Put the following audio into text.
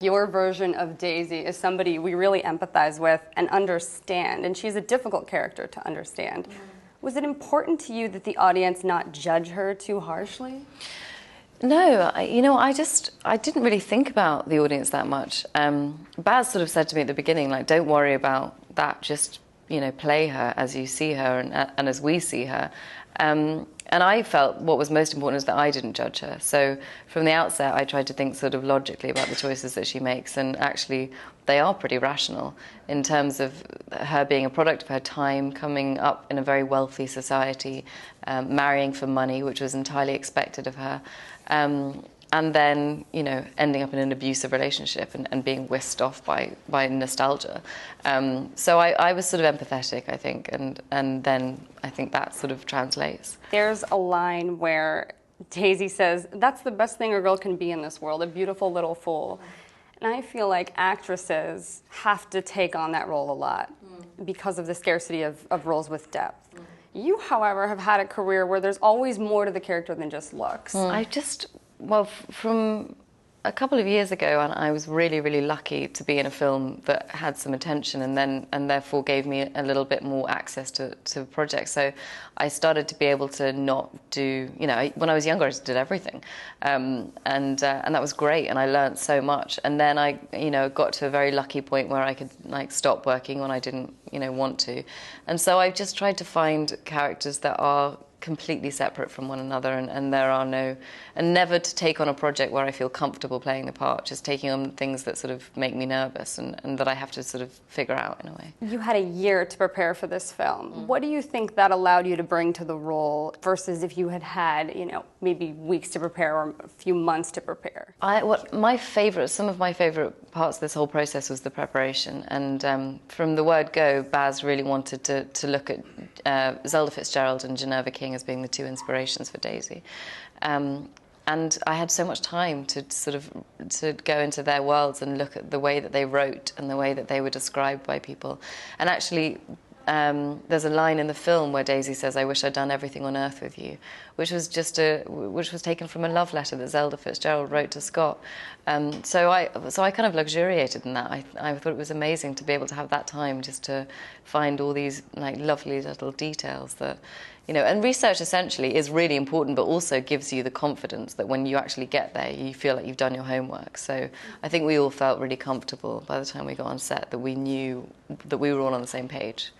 Your version of Daisy is somebody we really empathize with and understand, and she's a difficult character to understand. Was it important to you that the audience not judge her too harshly? No, I didn't really think about the audience that much. Baz sort of said to me at the beginning, like, don't worry about that, just, play her as you see her and as we see her. And I felt what was most important is that I didn't judge her. So from the outset, I tried to think sort of logically about the choices that she makes, and actually they are pretty rational in terms of her being a product of her time, coming up in a very wealthy society, marrying for money, which was entirely expected of her. And then, ending up in an abusive relationship and being whisked off by nostalgia. So I was sort of empathetic, I think, and then I think that sort of translates. There's a line where Daisy says, "That's the best thing a girl can be in this world, a beautiful little fool." And I feel like actresses have to take on that role a lot because of the scarcity of roles with depth. You, however, have had a career where there's always more to the character than just looks. Well, from a couple of years ago, and I was really, really lucky to be in a film that had some attention and therefore gave me a little bit more access to projects. So I started to be able to not do, when I was younger, I just did everything. And that was great, and I learned so much. And then I, got to a very lucky point where I could, stop working when I didn't, want to. And so I just tried to find characters that are completely separate from one another, and there are no, and never to take on a project where I feel comfortable playing the part, just taking on things that sort of make me nervous and that I have to sort of figure out in a way. You had a year to prepare for this film. What do you think that allowed you to bring to the role versus if you had had, maybe weeks to prepare or a few months to prepare? Some of my favorite parts of this whole process was the preparation, and from the word go, Baz really wanted to look at Zelda Fitzgerald and Ginevra King as being the two inspirations for Daisy. And I had so much time to go into their worlds and look at the way that they wrote and the way that they were described by people. And actually, there's a line in the film where Daisy says, "I wish I'd done everything on earth with you," which was taken from a love letter that Zelda Fitzgerald wrote to Scott. So I kind of luxuriated in that. I thought it was amazing to be able to have that time just to find all these lovely little details that, and research essentially is really important, but also gives you the confidence that when you actually get there, you feel like you've done your homework. So I think we all felt really comfortable by the time we got on set that we knew that we were all on the same page.